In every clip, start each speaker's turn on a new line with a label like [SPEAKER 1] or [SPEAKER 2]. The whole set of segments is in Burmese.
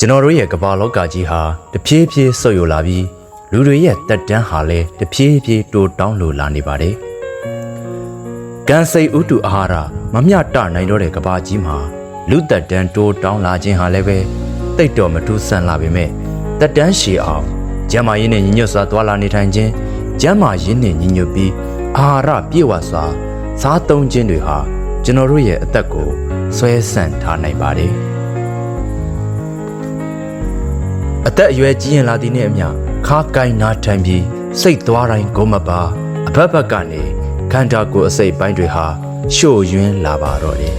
[SPEAKER 1] ကျွန်တော်တို့ရဲ့ကမ္ဘာလောကကြီးဟာတဖြည်းဖြည်းဆုတ်ယုတ်လာပြီးလူတွေရဲ့တက်တန်းဟာလည်းတဖြည်းဖြည်းတိုးတောင်းလိုလာနေပါတယ်။ကံစိတ်ဥတုအာဟာရမမျှတနိုင်တော့တဲ့ကမ္ဘာကြီးမှာလူတက်တန်းတိုးတောင်းလာခြင်းဟာလည်းပဲတိတ်တော်မထူးဆန်းလာပေမဲ့တက်တန်းရှည်အောင်ကျန်းမာရေးနဲ့ညီညွတ်စွာသွားလာနေထိုင်ခြင်းကျန်းမာရေးနဲ့ညီညွတ်ပြီးအာဟာရပြည့်ဝစွာစားသုံးခြင်းတွေဟာကျွန်တော်တို့ရဲ့အသက်ကိုဆွဲဆန့်ထားနိုင်ပါတယ်။အသက်အရွယ်ကြီးရင်လာသည်နဲ့အမျှခါကိုင်းနာထိုင်ပြီးစိတ်သွားတိုင်းကိုမပါအဘက်ဘက်ကနေခန္ဓာကိုယ်အစိတ်ပိုင်းတွေဟာရှို့ယွင်းလာပါတော့တယ်။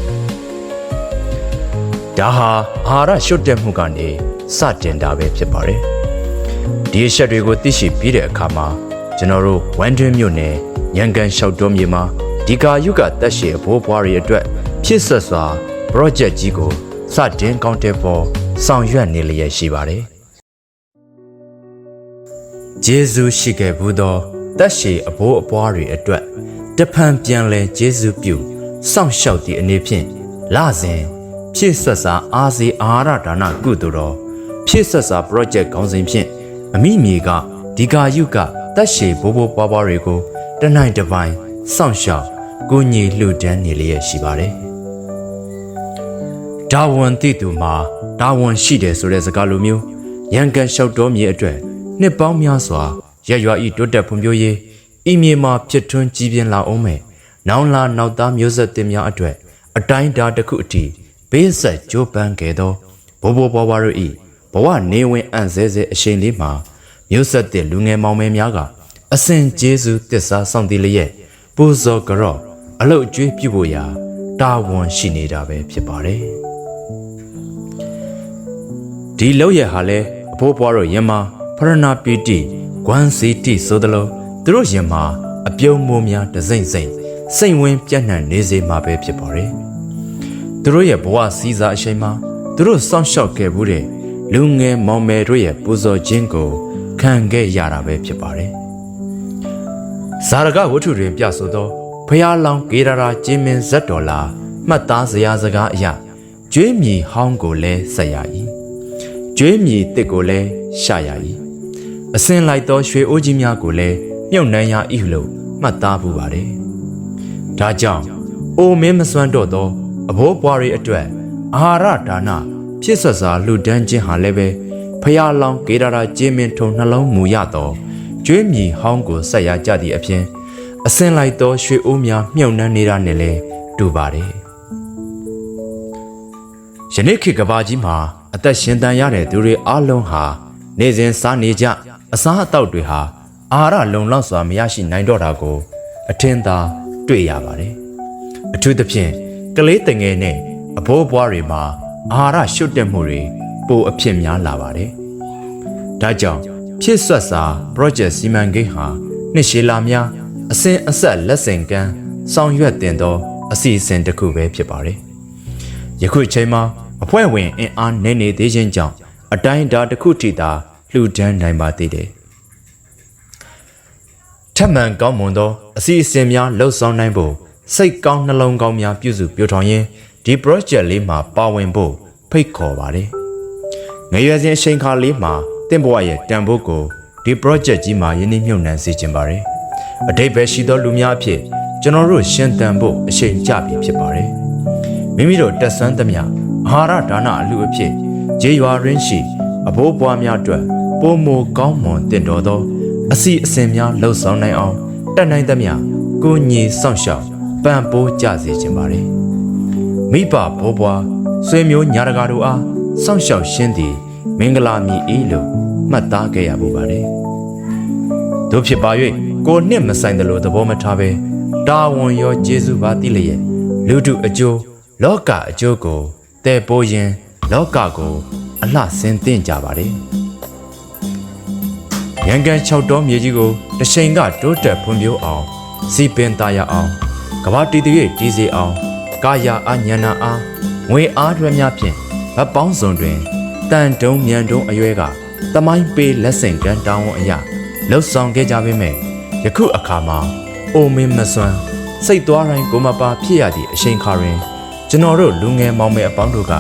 [SPEAKER 1] ဒါဟာအာဟာရရှုတ်တက်မှုကနေစတင်တာပဲဖြစ်ပါတယ်။ဒီအချက်တွေကိုသိရှိပြီးတဲ့အခါမှာကျွန်တော်တို့ဝမ်တွင်းမြို့နယ်ရန်ကန်လျှောက်တော်မြေမှာဒီကာယုကတက်ရှည်အဖိုးဘွားတွေအတွက်ဖြစ်ဆက်စွာ project ကြီးကိုစတင်ကောင်းတဲ့ပေါ်ဆောင်ရွက်နေလျက်ရှိပါတယ်။ဂျေဇုရှိခဲ့ဘူးသောတက်ရှည်အဘိုးအပွားတွေအတွက်တဖန်ပြန်လဲဂျေဇုပြုစောင့်ရှောက်သည့်အနေဖြင့်လစဉ်ဖြည့်ဆွတ်စာအာစီအာဟာရဒါနကုသိုလ်တော်ဖြည့်ဆွတ်စာ project ခေါင်းစဉ်ဖြင့်အမိမြေကဒီကာယုကတက်ရှည်ဘိုးဘိုးပွားပွားတွေကိုတနိုင်တစ်ပိုင်းစောင့်ရှောက်ကိုညီလှူဒန်းနေလျက်ရှိပါတယ်။ဒါဝန်တိတူမှာဒါဝန်ရှိတယ်ဆိုတဲ့စကားလိုမျိုးရန်ကန်လျှောက်တော်မြေအတွက်နှစ်ပေါင်းများစွာရရွာဤတိုးတက်ဖွံ့ဖြိုးရေးဤမြေမှာဖြစ်ထွန်းကြီးပြင်းလာအောင်မဲ့နောင်လာနောက်သားမျိုးဆက်တင်များအတွက်အတိုင်းအတာတစ်ခုအထိဘေးဆက်ကြိုးပမ်းခဲ့သောဘိုးဘွားဘွားတို့ဤဘဝနေဝင်အံ့ဆဲဆဲအချိန်လေးမှာမျိုးဆက်တဲ့လူငယ်မောင်မယ်များကအစဉ်ကျေးဇူးတစ္ဆာဆောင်တည်လျက်ပူဇော်ကြော့အလုတ်ကျွေးပြုဖို့ရာတာဝန်ရှိနေတာပဲဖြစ်ပါတယ်ဒီလောက်ရဟာလဲအဖိုးဘွားတို့ယင်မာဖရဏပီတိဂွမ်စီတိဆိုသလိုသူတို့ယင်မာအပြုံးမိုးများတစိမ့်စိမ့်စိတ်ဝင်ပြန့်နှံ့နေစေမှာပဲဖြစ်ပါတယ်သူတို့ရဲ့ဘဝစည်းစာအချိန်မှာသူတို့စောင့်ရှောက်ခဲ့မှုတဲ့လူငယ်မောင်မယ်တို့ရဲ့ပူဇော်ခြင်းကိုခံခဲ့ရတာပဲဖြစ်ပါတယ်ဇာရကဝတ္ထုတွင်ပြဆိုသောဖျားလောင်ဂေရရာကျင်းမင်းဇက်တော်လာမှတ်သားစရာစကားအရာကျွေးမြီဟောင်းကိုလဲဆက်ရ၏ကျွေးမြီတစ်ကိုလဲရှာရ၏အစင်လိုက်သောရွှေအိုးကြီးများကိုလည်းမြုပ်နှံရ၏လို့မှတ်သားပူပါတယ်။ဒါကြောင့်အိုမင်းမစွမ်းတော့သောအဘိုးဘွားတွေအတွက်အာဟာရဒါနဖြစ်ဆက်စွာလှူဒန်းခြင်းဟာလည်းပဲဖျားလောင်ဂေရရာကျင်းမင်းထုံနှလုံးမူရသောကျွေးမြီဟောင်းကိုဆက်ရကြသည့်အပြင်အစင်လိုက်သောရွှေအိုးများမြုပ်နှံနေတာနဲ့လည်းတူပါတယ်။ယနေ့ခေတ်ကမ္ဘာကြီးမှာအသက်ရှင်သန်ရတဲ့သူတွေအလုံးဟာနေစဉ်စားနေကြအစားအသောက်တွေဟာအာဟာရလုံလောက်စွာမရရှိနိုင်တော့တာကိုအထင်သာတွေ့ရပါတယ်။အထူးသဖြင့်ကလေးတငယ်နဲ့အဘိုးဘွားတွေမှာအာဟာရရှုတ်တက်မှုတွေပိုအဖြစ်များလာပါတယ်။ဒါကြောင့်ဖြစ်ဆွတ်စာ project စီမံကိန်းဟာနှစ်ရှည်လာများအစဉ်အဆက်လက်ဆင့်ကမ်းဆောင်ရွက်တင်သောအစီအစဉ်တစ်ခုပဲဖြစ်ပါတယ်။ယခုချိန်မှာအဖွဲ့ဝင်အင်အားနည်းနေသေးခြင်းကြောင့်အတိုင်းအတာတစ်ခုထိသာလှူဒန်းနိုင်ပါသေးတယ်။ထပ်မံကောင်းမွန်သောအစီအစဉ်များလှုပ်ဆောင်နိုင်ဖို့စိတ်ကောင်းနှလုံးကောင်းများပြုစုပြောထောင်ရင်းဒီ project လေးမှာပါဝင်ဖို့ဖိတ်ခေါ်ပါတယ်။ငယ်ရွယ်စဉ်အချိန်ခါလေးမှာတင့်ဘဝရဲ့တန်ဖိုးကိုဒီ project ကြီးမှာယင်းနှမြုပ်နှံစေခြင်းပါတယ်။အတိတ်ပဲရှိသောလူများအဖြစ်ကျွန်တော်တို့ရှင်သန်ဖို့အချိန်ကျပြီဖြစ်ပါတယ်။မိမိတို့တက်ဆွမ်းသမျှအာဟာရဒါနအလှအဖြစ်ဂျေရွာရင်းရှိအဘိုးဘွားများအတွက်ပိုမိုကောင်းမွန်တင်တော်သောအစီအစဉ်များလှုပ်ဆောင်နိုင်အောင်တတ်နိုင်သမျှကိုညီစောင့်ရှောက်ပံ့ပိုးကြစေခြင်းပါတယ်မိဘဘိုးဘွားဆွေမျိုးညာတကာတို့အားစောင့်ရှောက်ရှင်းသည်မင်္ဂလာမည်၏လို့မှတ်သားခဲ့ရမှုပါတယ်တို့ဖြစ်ပါ၍ကိုနှစ်မဆိုင်သလိုသဘောမထားဘဲတာဝန်ရောကျေးဇူးပါတိလျက်လူတို့အကျိုးလောကအကျိုးကိုတည်ပိုးရင်လောကကိုအလှဆင်းသင့်ကြပါတယ်ရန်ကန်6တောမြေကြီးကိုတချိန်ကတိုးတက်ဖွံ့ဖြိုးအောင်စီပင်သားရအောင်ကဘာတီတရွေ့တီးစေအောင်ကာယအာဉာဏအားငွေအားတွေများဖြင့်ဗတ်ပေါင်းစုံတွင်တန်တုံးမြန်တုံးအရွဲကတမိုင်းပေးလက်ဆင့်ကမ်းတောင်းဝန်အရာလှုပ်ဆောင်ခဲ့ကြပေမဲ့ယခုအခါမှာအိုမင်းမစွမ်းစိတ်သွားတိုင်းကိုမပါဖြစ်ရသည့်အချိန်ခါတွင်ကျွန်တော်တို့လူငယ်မောင်မယ်အပေါင်းတို့က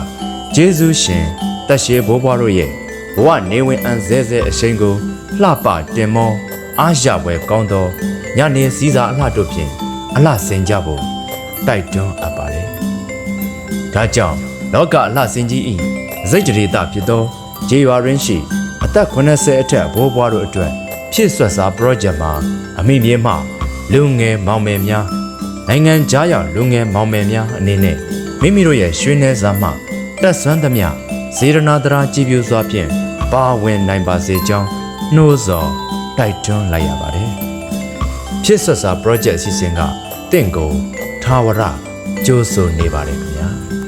[SPEAKER 1] ဂျေဇုရှင် တက်ရှည်ဘိုးဘွားတို့ရဲ့ဘဝနေဝင်အန်ဆဲဆဲအရှိန်ကိုလှပတင်မောအားရပွဲကောင်းသောညနေစည်းစာအလှတို့ဖြင့်အလှဆင်ကြဖို့တိုက်တွန်းအပ်ပါတယ်။ဒါကြောင့်လောကအလှဆင်ကြီး၏စိတ်ကြည်တာဖြစ်သောဂျေရွာရင်းရှိအသက်80အထက်ဘိုးဘွားတို့အတွက်ဖြစ်ဆွတ်စာ project မှာအမိမြေမှလူငယ်မောင်မယ်များနိုင်ငံခြားရောက်လူငယ်မောင်မယ်များအနေနဲ့မိမိတို့ရဲ့ရွှေနယ်စာမှတက်ဆွမ်းသမျှစေရနာတရားကြည်ပြူစွာဖြင့်ပါဝင်နိုင်ပါစေကြောင်းနှိုးဆော်တိုက်တွန်းလိုက်ရပါတယ်။ဖြစ်ဆွတ်စာ project အစီအစဉ်ကတင့်ကိုထာဝရကြိုးဆိုနေပါတယ်ခင်ဗျာ။